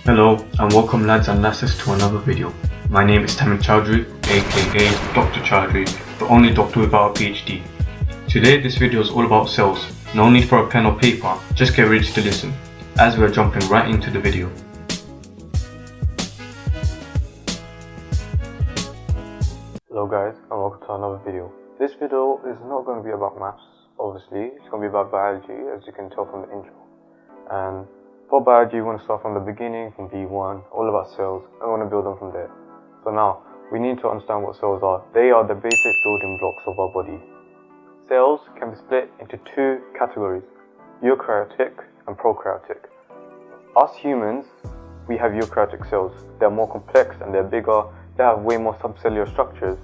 Hello and welcome lads and lasses to another video. My name is Tamim Chowdhury, aka Dr. Chowdhury, the only doctor without a PhD. Today this video is all about cells. No need for a pen or paper, just get ready to listen, as we are jumping right into the video. Hello guys and welcome to another video. This video is not going to be about maths, obviously, it's going to be about biology, as you can tell from the intro. And for biology, we want to start from the beginning, from B1, all about cells, and we want to build them from there. So now, we need to understand what cells are. They are the basic building blocks of our body. Cells can be split into two categories, eukaryotic and prokaryotic. Us humans, we have eukaryotic cells. They're more complex and they're bigger. They have way more subcellular structures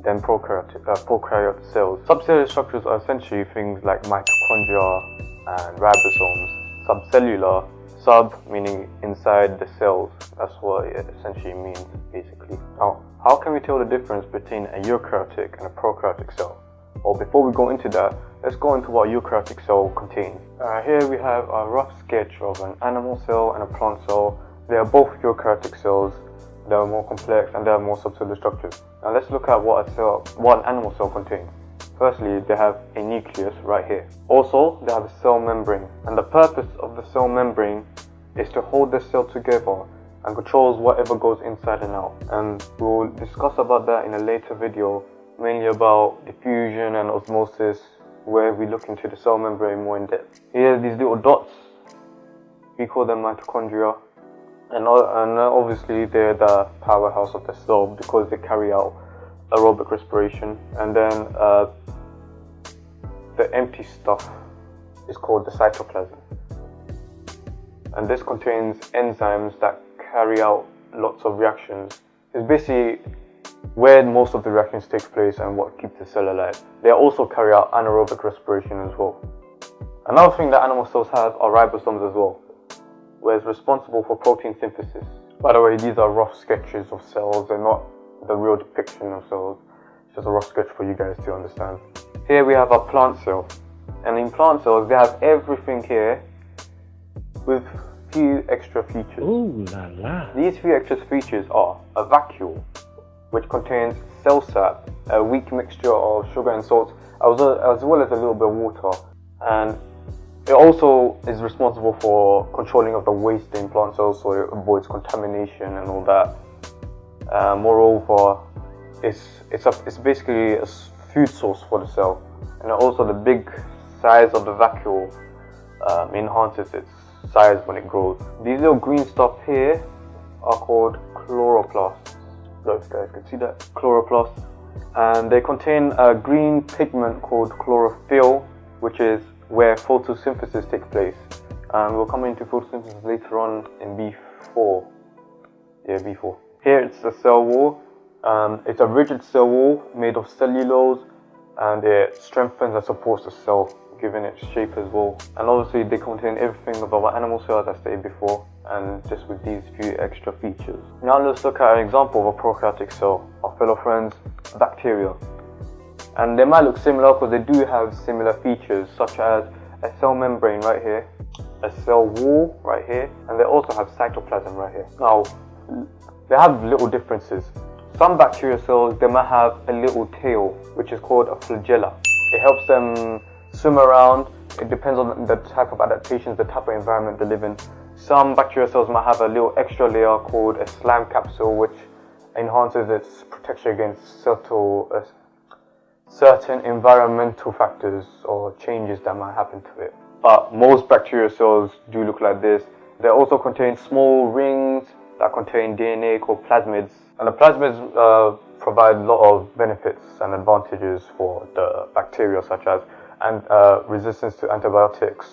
than prokaryotic cells. Subcellular structures are essentially things like mitochondria and ribosomes. Subcellular, sub meaning inside the cells, that's what it essentially means basically. Now, how can we tell the difference between a eukaryotic and a prokaryotic cell? Well, before we go into that, let's go into what a eukaryotic cell contains. Here we have a rough sketch of an animal cell and a plant cell. They are both eukaryotic cells. They are more complex and they have more subcellular structures. Now let's look at what an animal cell contains. Firstly, they have a nucleus right here. Also, they have a cell membrane. And the purpose of the cell membrane is to hold the cell together and controls whatever goes inside and out. And we'll discuss about that in a later video, mainly about diffusion and osmosis, where we look into the cell membrane more in depth. Here, these little dots, we call them mitochondria. And obviously, they're the powerhouse of the cell because they carry out aerobic respiration. And then the empty stuff is called the cytoplasm, and this contains enzymes that carry out lots of reactions. It's basically where most of the reactions take place and what keeps the cell alive. They also carry out anaerobic respiration as well. Another thing that animal cells have are ribosomes as well, where it's responsible for protein synthesis. By the way, these are rough sketches of cells, they're not the real depiction of cells. It's just a rough sketch for you guys to understand. Here we have a plant cell, and in plant cells they have everything here with few extra features. Ooh la la. These few extra features are a vacuole, which contains cell sap, a weak mixture of sugar and salt, as well as a little bit of water, and it also is responsible for controlling of the waste in plant cells, so it avoids contamination and all that. Moreover, it's basically a food source for the cell, and also the big size of the vacuole enhances its size when it grows. These little green stuff here are called chloroplasts. Look, guys, can see that? Chloroplasts, and they contain a green pigment called chlorophyll, which is where photosynthesis takes place. And we'll come into photosynthesis later on in B4. Yeah, B4. Here it's the cell wall. It's a rigid cell wall made of cellulose, and it strengthens and supports the cell, giving it shape as well. And obviously they contain everything of our animal cells, as I stated before, and just with these few extra features. Now let's look at an example of a prokaryotic cell, our fellow friends, bacteria. And they might look similar because they do have similar features, such as a cell membrane right here, a cell wall right here, and they also have cytoplasm right here. Now, they have little differences. Some bacterial cells, they might have a little tail, which is called a flagella. It helps them swim around. It depends on the type of adaptations, the type of environment they live in. Some bacterial cells might have a little extra layer called a slime capsule, which enhances its protection against certain environmental factors or changes that might happen to it. But most bacterial cells do look like this. They also contain small rings that contain DNA called plasmids. And the plasmids provide a lot of benefits and advantages for the bacteria, such as resistance to antibiotics.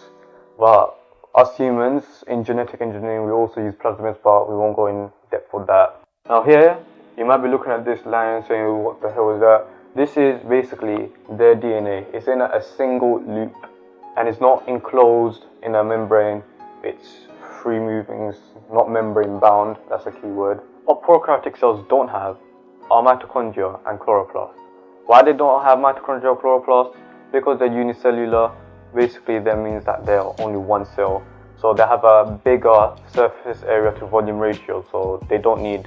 But us humans, in genetic engineering, we also use plasmids, but we won't go in depth for that. Now here, you might be looking at this line saying, what the hell is that? This is basically their DNA. It's in a single loop, and it's not enclosed in a membrane. It's free moving, not membrane bound, that's a key word. What prokaryotic cells don't have are mitochondria and chloroplasts. Why they don't have mitochondria or chloroplasts? Because they're unicellular. Basically that means that they're only one cell. So they have a bigger surface area to volume ratio, so they don't need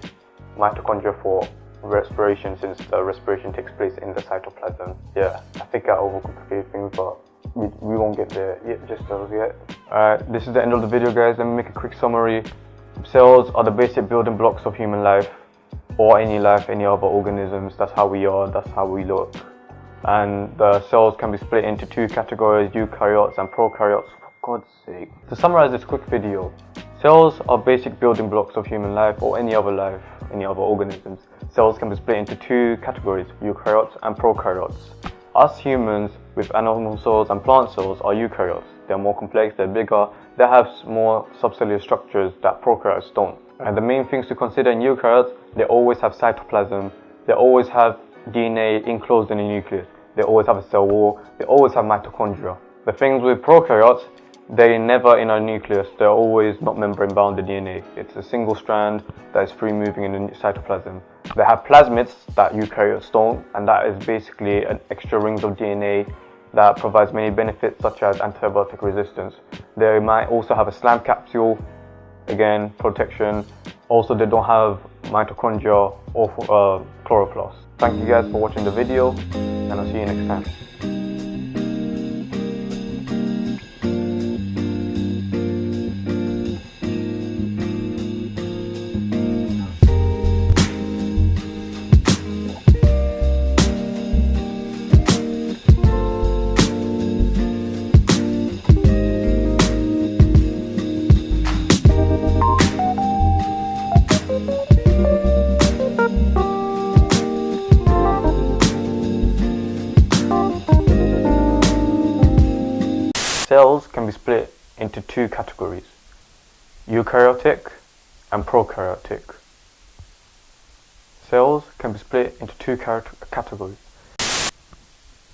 mitochondria for respiration, since the respiration takes place in the cytoplasm. Yeah, I think I overcomplicated things, but we won't get there yet, just those yet. Alright, this is the end of the video, guys. Let me make a quick summary. Cells are the basic building blocks of human life, or any life, any other organisms. That's how we are, that's how we look. And the cells can be split into two categories, eukaryotes and prokaryotes, for God's sake. To summarize this quick video, cells are basic building blocks of human life, or any other life, any other organisms. Cells can be split into two categories, eukaryotes and prokaryotes. Us humans, with animal cells and plant cells, are eukaryotes. They're more complex, they're bigger, they have more subcellular structures that prokaryotes don't. And the main things to consider in eukaryotes, they always have cytoplasm, they always have DNA enclosed in the nucleus, they always have a cell wall, they always have mitochondria. The things with prokaryotes, they're never in a nucleus, they're always not membrane bound, the DNA. It's a single strand that is free moving in the cytoplasm. They have plasmids that eukaryotes don't, and that is basically an extra rings of DNA that provides many benefits, such as antibiotic resistance. They might also have a SLAM capsule, again, protection. Also, they don't have mitochondria or chloroplast. Thank you guys for watching the video, and I'll see you next time. Cells can be split into two categories, eukaryotic and prokaryotic. Cells can be split into two categories.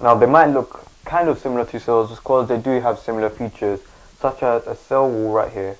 Now, they might look kind of similar to cells because they do have similar features, such as a cell wall right here